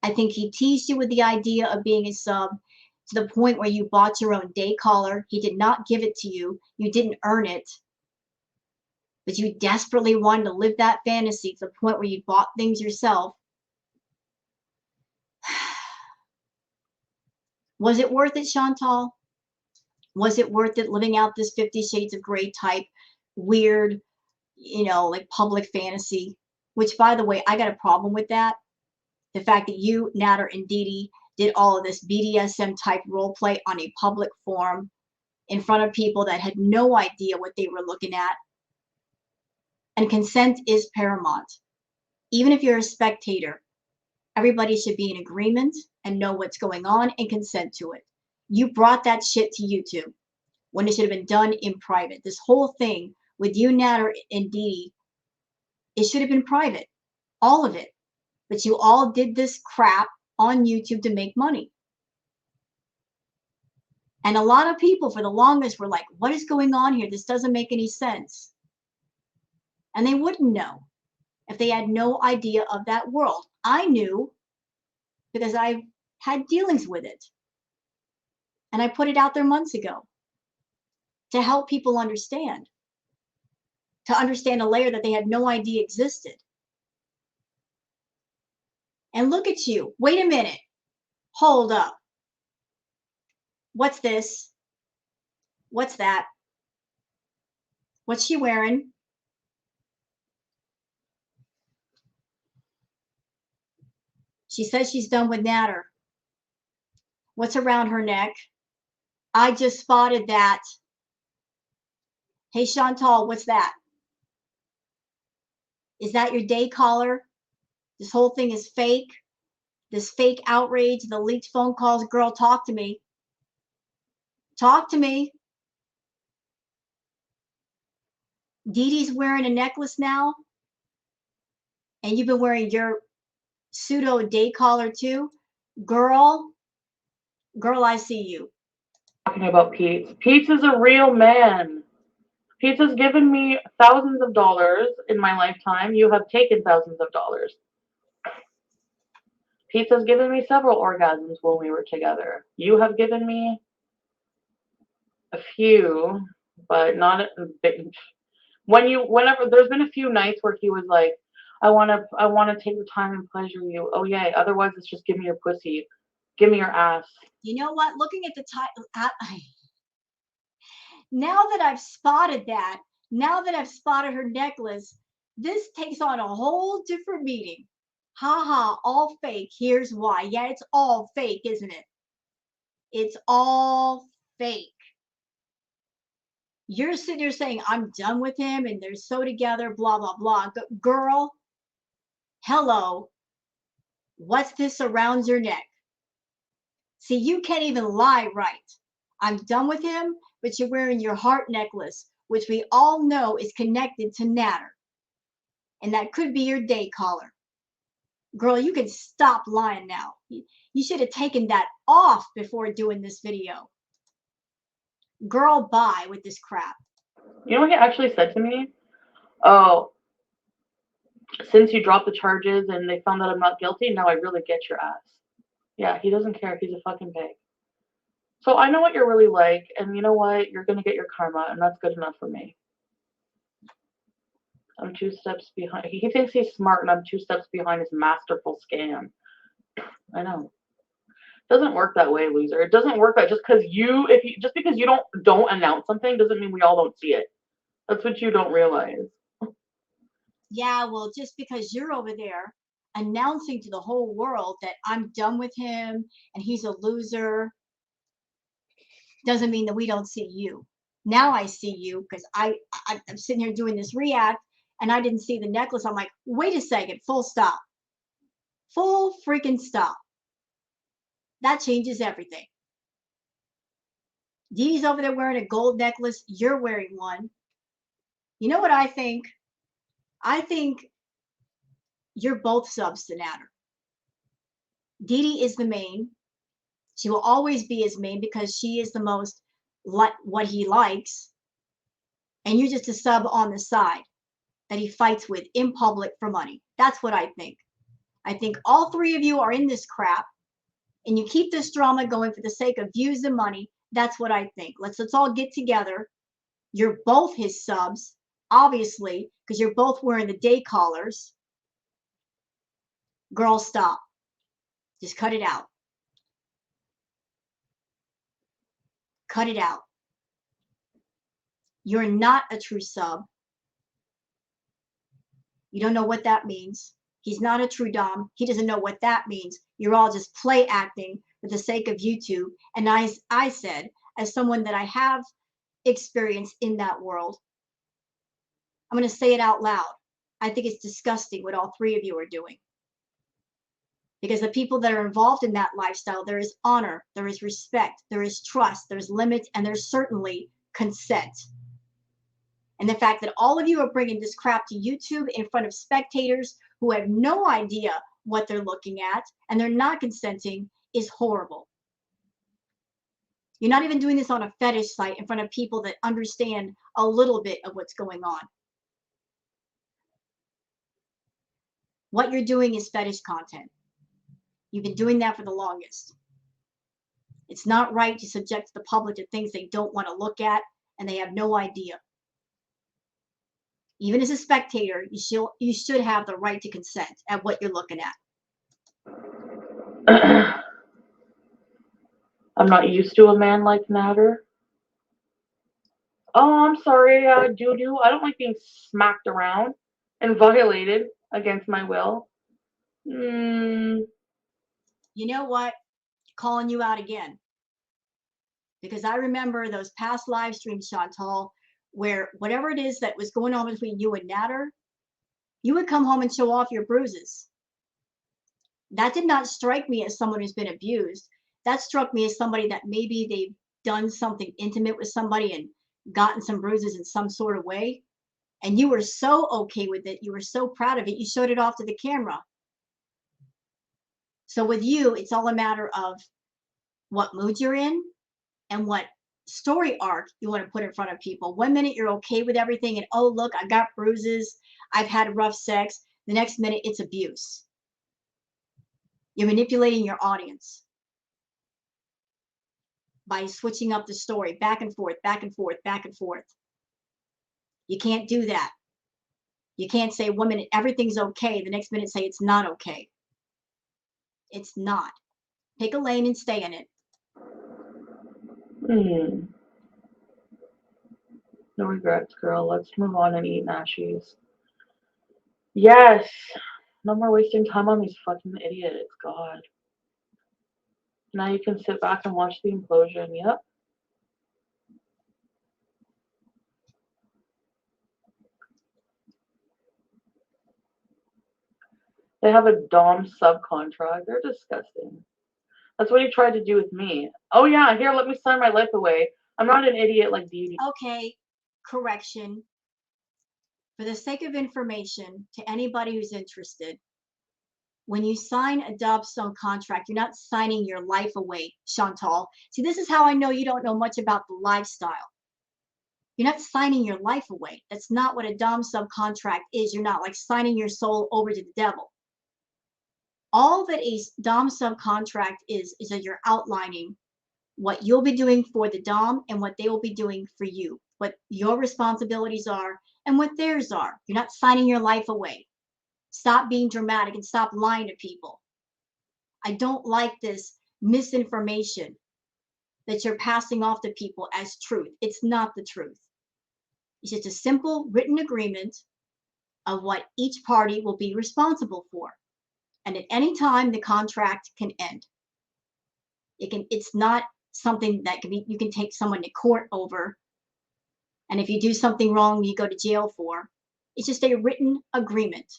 I think he teased you with the idea of being a sub to the point where you bought your own day collar. He did not give it to you. You didn't earn it. But you desperately wanted to live that fantasy to the point where you bought things yourself. Was it worth it, Chantal? Was it worth it living out this 50 Shades of Grey type weird, you know, like public fantasy? Which, by the way, I got a problem with that. The fact that you, Natter, and Dee Dee did all of this BDSM type role play on a public forum in front of people that had no idea what they were looking at. And consent is paramount. Even if you're a spectator, everybody should be in agreement and know what's going on and consent to it. You brought that shit to YouTube when it should have been done in private. This whole thing with you, Natter, and Dee Dee, it should have been private. All of it. But you all did this crap on YouTube to make money. And a lot of people for the longest were like, what is going on here? This doesn't make any sense. And they wouldn't know if they had no idea of that world. I knew because I had dealings with it. And I put it out there months ago to help people understand, to understand a layer that they had no idea existed. And look at you. Wait a minute. Hold up. What's this? What's that? What's she wearing? She says she's done with Natter. What's around her neck? I just spotted that. Hey, Chantal, what's that? Is that your day collar? This whole thing is fake. This fake outrage, the leaked phone calls. Girl, talk to me. Talk to me. Dee Dee's wearing a necklace now. And you've been wearing your pseudo day collar too. Girl, I see you. Talking about Pete. Pete is a real man. Pete has given me thousands of dollars in my lifetime. You have taken thousands of dollars. Pete has given me several orgasms when we were together. You have given me a few, but not a big. Whenever there's been a few nights where he was like, I wanna take the time and pleasure you. Oh yay. Otherwise it's just give me your pussy. Give me your ass. You know what? Looking at the title, now that I've spotted that, now that I've spotted her necklace, this takes on a whole different meaning. Ha ha, all fake. Here's why. Yeah, it's all fake, isn't it? It's all fake. You're sitting there saying, I'm done with him and they're so together, blah, blah, blah. Girl, hello. What's this around your neck? See, you can't even lie right. I'm done with him, but you're wearing your heart necklace, which we all know is connected to Natter. And that could be your day collar. Girl, you can stop lying now. You should have taken that off before doing this video. Girl, bye with this crap. You know what he actually said to me? Oh, since you dropped the charges and they found that I'm not guilty, now I really get your ass. Yeah, he doesn't care if he's a fucking pig. So I know what you're really like, and you know what? You're gonna get your karma, and that's good enough for me. I'm 2 steps behind. He thinks he's smart, and I'm 2 steps behind his masterful scam. I know. It doesn't work that way, loser. It doesn't work that just because you don't announce something doesn't mean we all don't see it. That's what you don't realize. Yeah, well, just because you're over there announcing to the whole world that I'm done with him and he's a loser doesn't mean that we don't see you. Now I see you because I'm sitting here doing this react and I didn't see the necklace. I'm like, wait a second, full stop. Full freaking stop. That changes everything. Dee's over there wearing a gold necklace. You're wearing one. You know what I think? I think you're both subs to Natter. Dee is the main. She will always be his main because she is the most what he likes. And you're just a sub on the side that he fights with in public for money. That's what I think. I think all three of you are in this crap and you keep this drama going for the sake of views and money. That's what I think. Let's all get together. You're both his subs, obviously, because you're both wearing the day collars. Girl, stop. Just cut it out. Cut it out. You're not a true sub. You don't know what that means. He's not a true dom. He doesn't know what that means. You're all just play acting for the sake of YouTube. And I said, as someone that I have experience in that world, I'm going to say it out loud. I think it's disgusting what all three of you are doing. Because the people that are involved in that lifestyle, there is honor, there is respect, there is trust, there's limits, and there's certainly consent. And the fact that all of you are bringing this crap to YouTube in front of spectators who have no idea what they're looking at and they're not consenting is horrible. You're not even doing this on a fetish site in front of people that understand a little bit of what's going on. What you're doing is fetish content. You've been doing that for the longest. It's not right to subject the public to things they don't want to look at and they have no idea. Even as a spectator, you should have the right to consent at what you're looking at. I'm not used to a man like Natter. Oh, I'm sorry, Doo-Doo. I don't like being smacked around and violated against my will. You know what? Calling you out again. Because I remember those past live streams, Chantal, where whatever it is that was going on between you and Natter, you would come home and show off your bruises. That did not strike me as someone who's been abused. That struck me as somebody that maybe they've done something intimate with somebody and gotten some bruises in some sort of way. And you were so okay with it. You were so proud of it. You showed it off to the camera. So with you, it's all a matter of what mood you're in and what story arc you want to put in front of people. 1 minute you're okay with everything and, oh, look, I got bruises. I've had rough sex. The next minute it's abuse. You're manipulating your audience by switching up the story back and forth, back and forth, back and forth. You can't do that. You can't say 1 minute everything's okay, the next minute say it's not okay. It's not. Pick a lane and stay in it. No regrets, girl. Let's move on and eat nashies. Yes. No more wasting time on these fucking idiots. God. Now you can sit back and watch the implosion. Yep. They have a Dom subcontract. They're disgusting. That's what he tried to do with me. Oh yeah, here, let me sign my life away. I'm not an idiot like Dee. Okay, correction. For the sake of information to anybody who's interested, when you sign a Dobstone contract, you're not signing your life away, Chantal. See, this is how I know you don't know much about the lifestyle. You're not signing your life away. That's not what a Dom subcontract is. You're not like signing your soul over to the devil. All that a Dom subcontract is that you're outlining what you'll be doing for the Dom and what they will be doing for you, what your responsibilities are and what theirs are. You're not signing your life away. Stop being dramatic and stop lying to people. I don't like this misinformation that you're passing off to people as truth. It's not the truth. It's just a simple written agreement of what each party will be responsible for. And at any time, the contract can end. It's not something that can be, you can take someone to court over And if you do something wrong, you go to jail for. It's just a written agreement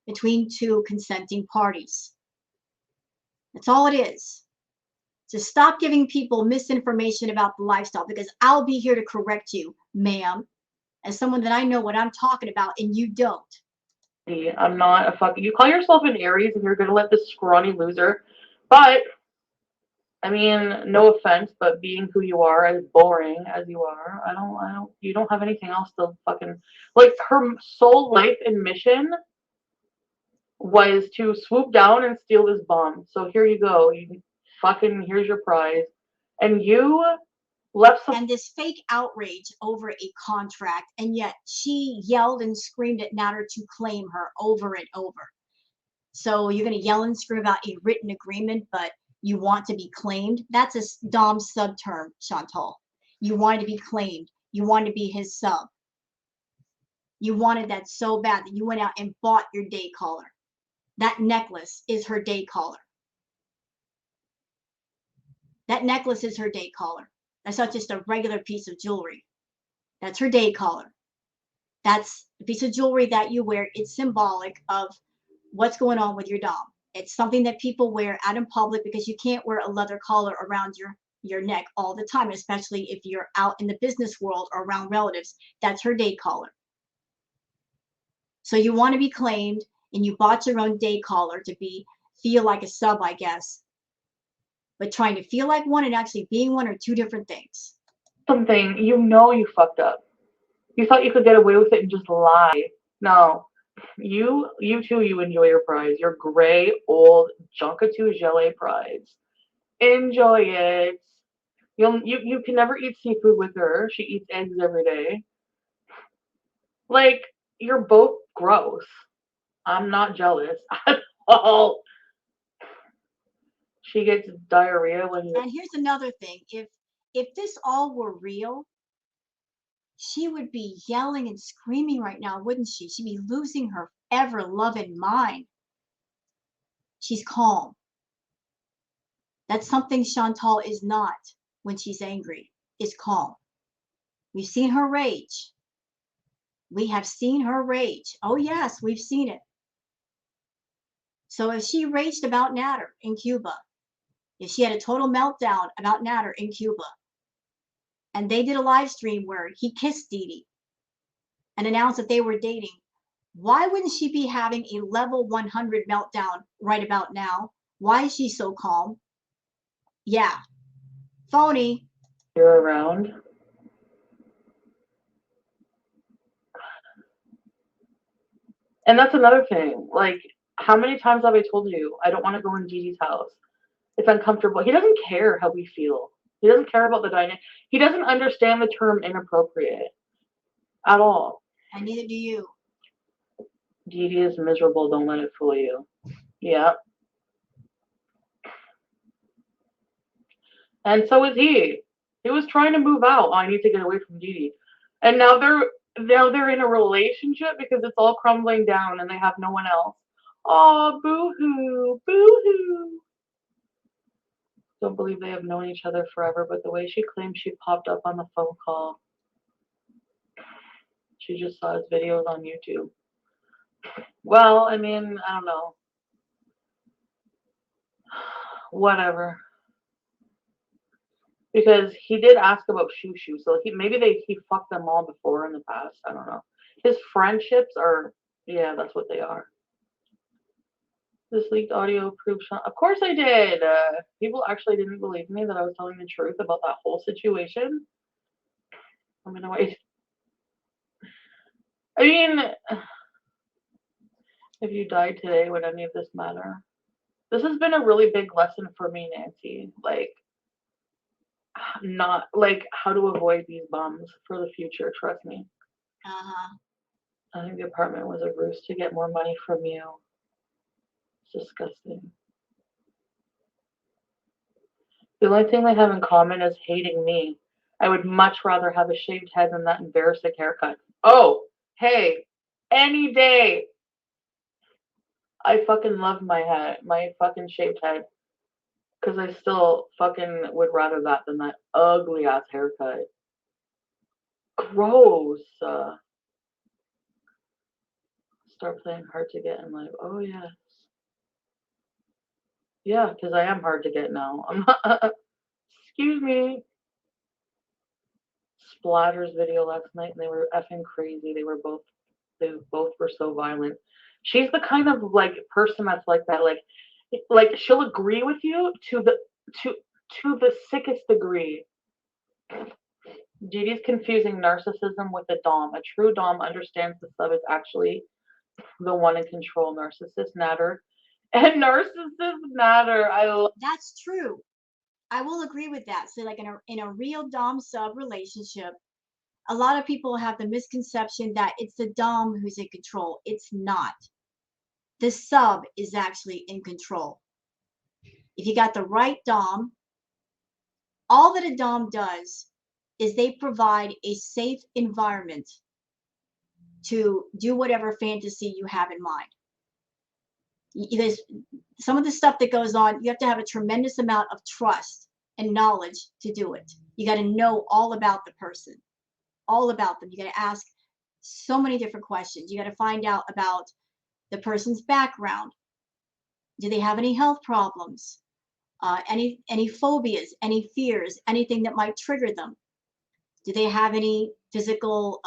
between two consenting parties. That's all it is. So stop giving people misinformation about the lifestyle, because I'll be here to correct you, ma'am, as someone that I know what I'm talking about and you don't. I'm not a fucking. You call yourself an Aries and you're gonna let this scrawny loser. But I mean, no offense, but being who you are, as boring as you are, you don't have anything else to fucking, like, her sole life and mission was to swoop down and steal this bomb. So here you go. You fucking, here's your prize. And you left some. And this fake outrage over a contract, and yet she yelled and screamed at Natter to claim her over and over. So you're going to yell and scream about a written agreement, but you want to be claimed? That's a Dom sub term, Chantal. You wanted to be claimed. You wanted to be his sub. You wanted that so bad that you went out and bought your day caller. That necklace is her day caller. That necklace is her day caller. That's not just a regular piece of jewelry. That's her day caller. That's a piece of jewelry that you wear. It's symbolic of what's going on with your Dom. It's something that people wear out in public because you can't wear a leather collar around your neck all the time, especially if you're out in the business world or around relatives. That's her day collar. So you want to be claimed, and you bought your own day collar to feel like a sub, I guess. But trying to feel like one and actually being one are two different things. Something, you fucked up. You thought you could get away with it and just lie. No. You too, you enjoy your prize. Your gray, old, Junkatu Gelée prize. Enjoy it. You can never eat seafood with her. She eats eggs every day. Like, you're both gross. I'm not jealous at all. She gets diarrhea when you. And here's another thing. If this all were real, she would be yelling and screaming right now, wouldn't she? She'd be losing her ever-loving mind. She's calm. That's something Chantal is not when she's angry, is calm. We've seen her rage. We have seen her rage. Oh, yes, we've seen it. So if she raged about Natter in Cuba, if she had a total meltdown about Natter in Cuba, and they did a live stream where he kissed Dee Dee and announced that they were dating, why wouldn't she be having a level 100 meltdown right about now? Why is she so calm? Yeah, phony. You're around. And that's another thing. Like, how many times have I told you I don't want to go in Dee Dee's house? It's uncomfortable. He doesn't care how we feel. He doesn't care about the dynamic. He doesn't understand the term inappropriate at all. And neither do you. Dee Dee is miserable. Don't let it fool you. Yeah. And so is he. He was trying to move out. Oh, I need to get away from Dee Dee. And now they're in a relationship because it's all crumbling down and they have no one else. Oh, boo-hoo, boo-hoo. Don't believe they have known each other forever, but the way she claims she popped up on the phone call, she just saw his videos on YouTube. Well, I mean, I don't know. Whatever. Because he did ask about Shushu, so he fucked them all before in the past. I don't know. His friendships are, yeah, that's what they are. This leaked audio proves. Of course I did. People actually didn't believe me that I was telling the truth about that whole situation. I'm gonna wait. I mean, if you died today, would any of this matter? This has been a really big lesson for me, Nancy. Like, not like how to avoid these bums for the future. Trust me. I think the apartment was a ruse to get more money from you. It's disgusting. The only thing they have in common is hating me. I would much rather have a shaved head than that embarrassing haircut. Oh, hey, any day. I fucking love my head, my fucking shaved head. Because I still fucking would rather that than that ugly ass haircut. Gross. Start playing hard to get in life. Oh yes. Yeah, because I am hard to get now. I'm not. Excuse me. Splatters video last night, and they were effing crazy. They both were so violent. She's the kind of like person that's like that. Like she'll agree with you to to the sickest degree. Didi's confusing narcissism with a dom. A true dom understands the sub is actually the one in control. Narcissist natter. And narcissist natter. That's true. I will agree with that. So, like in a real dom sub relationship, a lot of people have the misconception that it's the dom who's in control. It's not. The sub is actually in control. If you got the right dom, all that a dom does is they provide a safe environment to do whatever fantasy you have in mind. There's some of the stuff that goes on, you have to have a tremendous amount of trust and knowledge to do it. You got to know all about the person, all about them. You got to ask so many different questions. You got to find out about the person's background. Do they have any health problems? Any phobias, any fears, anything that might trigger them? Do they have any physical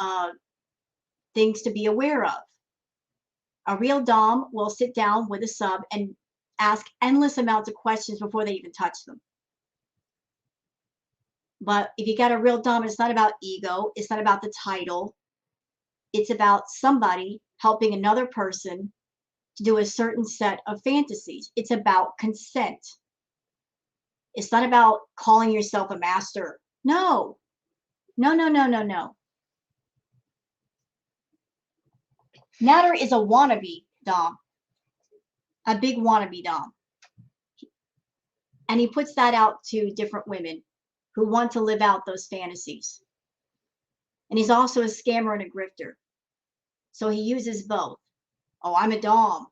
things to be aware of? A real dom will sit down with a sub and ask endless amounts of questions before they even touch them. But if you got a real dom, it's not about ego. It's not about the title. It's about somebody helping another person to do a certain set of fantasies. It's about consent. It's not about calling yourself a master. No, no, no, no, no, no. Natter is a wannabe dom, a big wannabe dom. And he puts that out to different women who want to live out those fantasies. And he's also a scammer and a grifter. So he uses both. Oh, I'm a dom.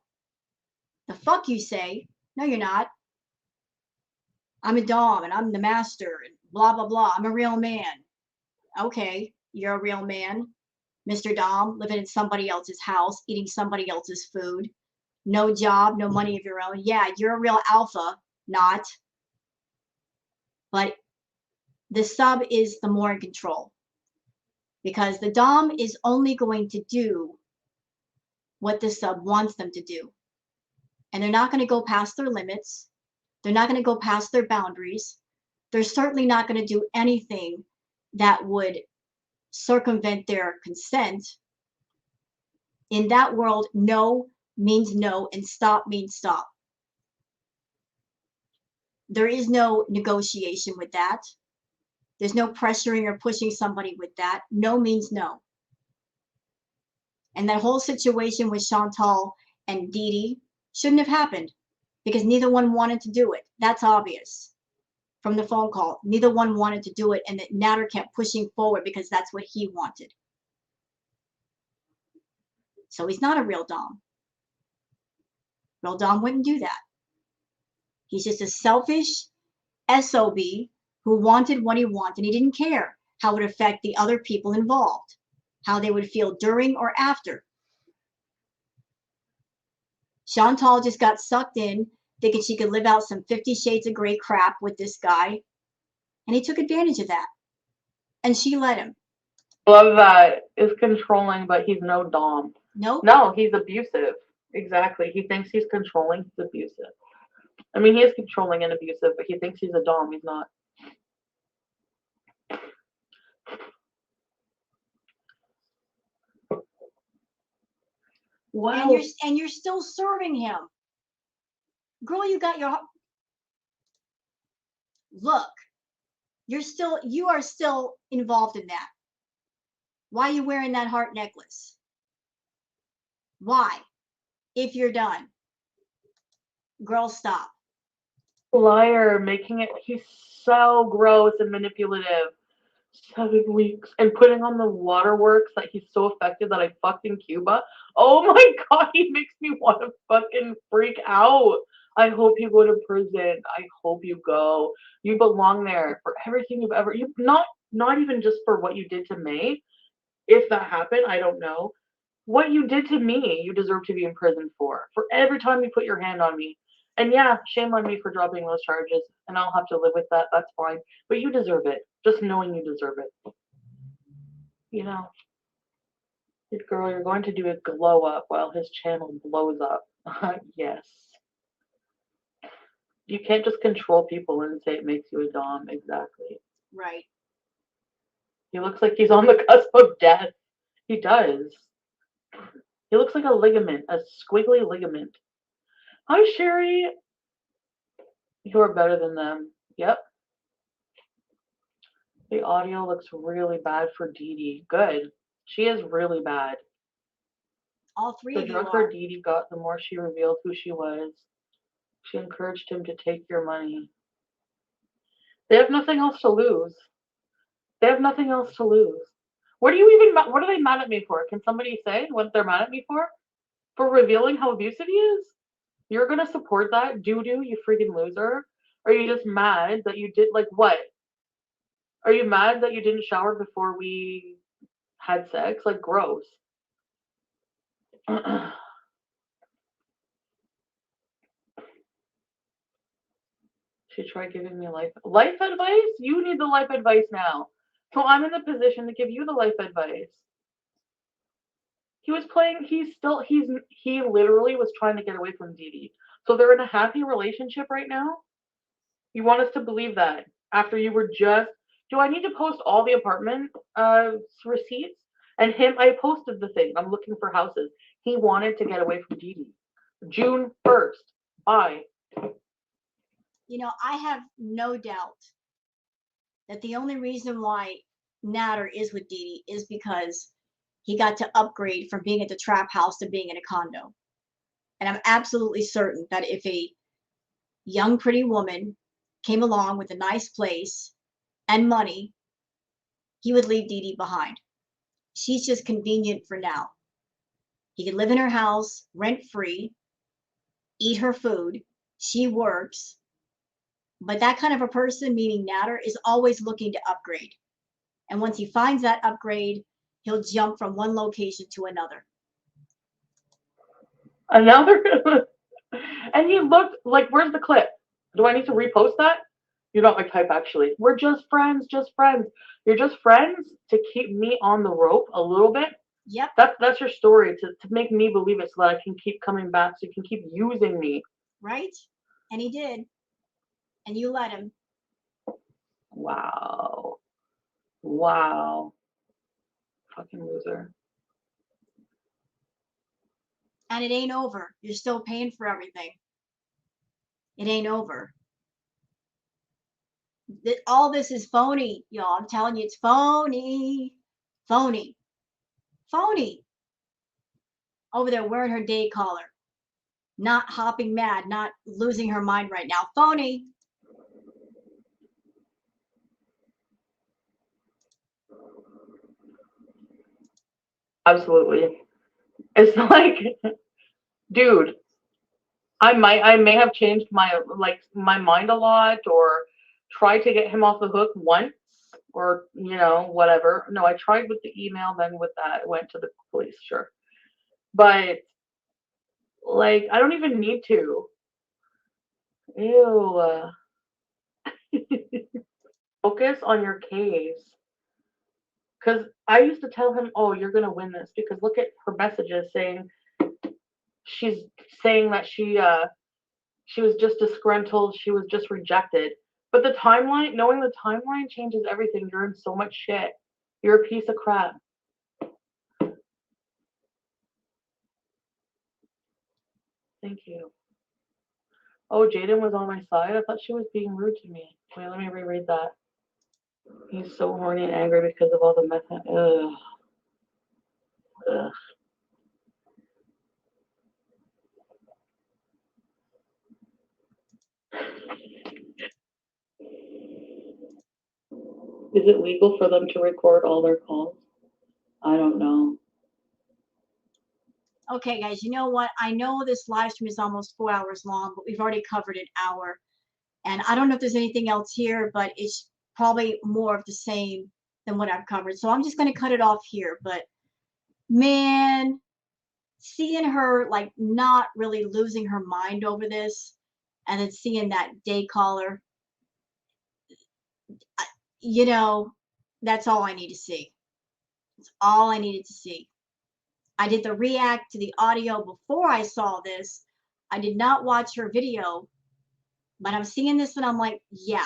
The fuck you say? No, you're not. I'm a dom and I'm the master and blah, blah, blah. I'm a real man. Okay, you're a real man. Mr. Dom, living in somebody else's house, eating somebody else's food. No job, no money of your own. Yeah, you're a real alpha. Not. But the sub is the more in control. Because the dom is only going to do what the sub wants them to do. And they're not going to go past their limits. They're not going to go past their boundaries. They're certainly not going to do anything that would circumvent their consent. In that world, no means no and stop means stop. There is no negotiation with that. There's no pressuring or pushing somebody with that. No means no. And that whole situation with Chantal and Didi shouldn't have happened because neither one wanted to do it. That's obvious from the phone call. Neither one wanted to do it, and that Natter kept pushing forward because that's what he wanted. So he's not a real dom. Real dom wouldn't do that. He's just a selfish SOB who wanted what he wanted. He didn't care how it would affect the other people involved, how they would feel during or after. Chantal just got sucked in, thinking she could live out some 50 Shades of Grey crap with this guy, and he took advantage of that. And she let him. Love that. Is controlling, but he's no dom. Nope. No, he's abusive. Exactly. He thinks he's controlling. He's abusive. I mean, he is controlling and abusive, but he thinks he's a dom. He's not. Wow. And you're still serving him. Girl, you got your look. You are still involved in that. Why are you wearing that heart necklace? Why? If you're done. Girl, stop. Liar, making it, he's so gross and manipulative. 7 weeks. And putting on the waterworks that he's so affected that I fucked in Cuba. Oh my god, he makes me want to fucking freak out. I hope you go to prison. I hope you go. You belong there for everything you've ever, not even just for what you did to May. If that happened, I don't know. What you did to me, you deserve to be in prison for every time you put your hand on me. And yeah, shame on me for dropping those charges, and I'll have to live with that. That's fine. But you deserve it. Just knowing you deserve it. You know, girl, you're going to do a glow up while his channel blows up. Yes. You can't just control people and say it makes you a dom. Exactly. Right. He looks like he's on the cusp of death. He does. He looks like a ligament, a squiggly ligament. Hi, Sherry. You are better than them. Yep. The audio looks really bad for Dee Dee. Good. She is really bad. All three The of you drunker are. Dee Dee got, the more she revealed who she was. She encouraged him to take your money. They have nothing else to lose. They have nothing else to lose. What are you even? What are they mad at me for? Can somebody say what they're mad at me for? For revealing how abusive he is? You're gonna support that doo doo, you freaking loser? Are you just mad that you did like what? Are you mad that you didn't shower before we had sex? Like gross. She tried giving me life advice. You need the life advice now. So I'm in the position to give you the life advice. He was playing. He literally was trying to get away from Dee Dee. So they're in a happy relationship right now. You want us to believe that after you were just. Do I need to post all the apartment receipts? And him, I posted the thing. I'm looking for houses. He wanted to get away from Dee Dee. June 1st. Bye. You know, I have no doubt that the only reason why Natter is with Dee Dee is because he got to upgrade from being at the trap house to being in a condo. And I'm absolutely certain that if a young, pretty woman came along with a nice place and money, he would leave Dee Dee behind. She's just convenient for now. He could live in her house rent free, eat her food. She works. But that kind of a person, meaning Natter, is always looking to upgrade. And once he finds that upgrade, he'll jump from one location to another. Another. And he looked like, where's the clip? Do I need to repost that? You're not my type, actually. We're just friends, just friends. You're just friends to keep me on the rope a little bit. Yep. That's your story to make me believe it so that I can keep coming back, so you can keep using me. Right? And he did. And you let him. Wow. Wow. Fucking loser. And it ain't over. You're still paying for everything. It ain't over. All this is phony, y'all. I'm telling you, it's phony. Phony. Phony. Over there wearing her day collar. Not hopping mad, not losing her mind right now. Phony. Absolutely. It's like, dude, I may have changed my mind a lot or tried to get him off the hook once or whatever. No, I tried with the email, then with that went to the police, sure. But like I don't even need to. Ew. Focus on your case. Cause I used to tell him, "Oh, you're gonna win this," because look at her messages saying she's saying that she was just disgruntled, she was just rejected. But the timeline, knowing the timeline changes everything. You're in so much shit. You're a piece of crap. Thank you. Oh, Jaden was on my side. I thought she was being rude to me. Wait, let me reread that. He's so horny and angry because of all the meth. Ugh. Ugh. Is it legal for them to record all their calls? I don't know. Okay, guys, you know what? I know this live stream is almost 4 hours long, but we've already covered an hour. And I don't know if there's anything else here, but it's probably more of the same than what I've covered. So I'm just going to cut it off here. But man, seeing her like not really losing her mind over this, and then seeing that day caller, you know, that's all I need to see. That's all I needed to see. I did the react to the audio before I saw this. I did not watch her video, but I'm seeing this and I'm like, yeah,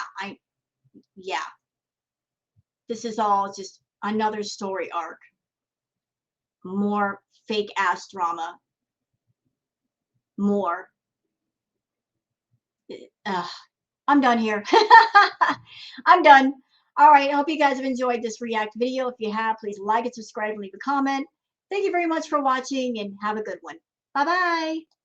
this is all just another story arc. More fake ass drama. More. I'm done here. I'm done. All right. I hope you guys have enjoyed this react video. If you have, please like and subscribe and leave a comment. Thank you very much for watching and have a good one. Bye bye.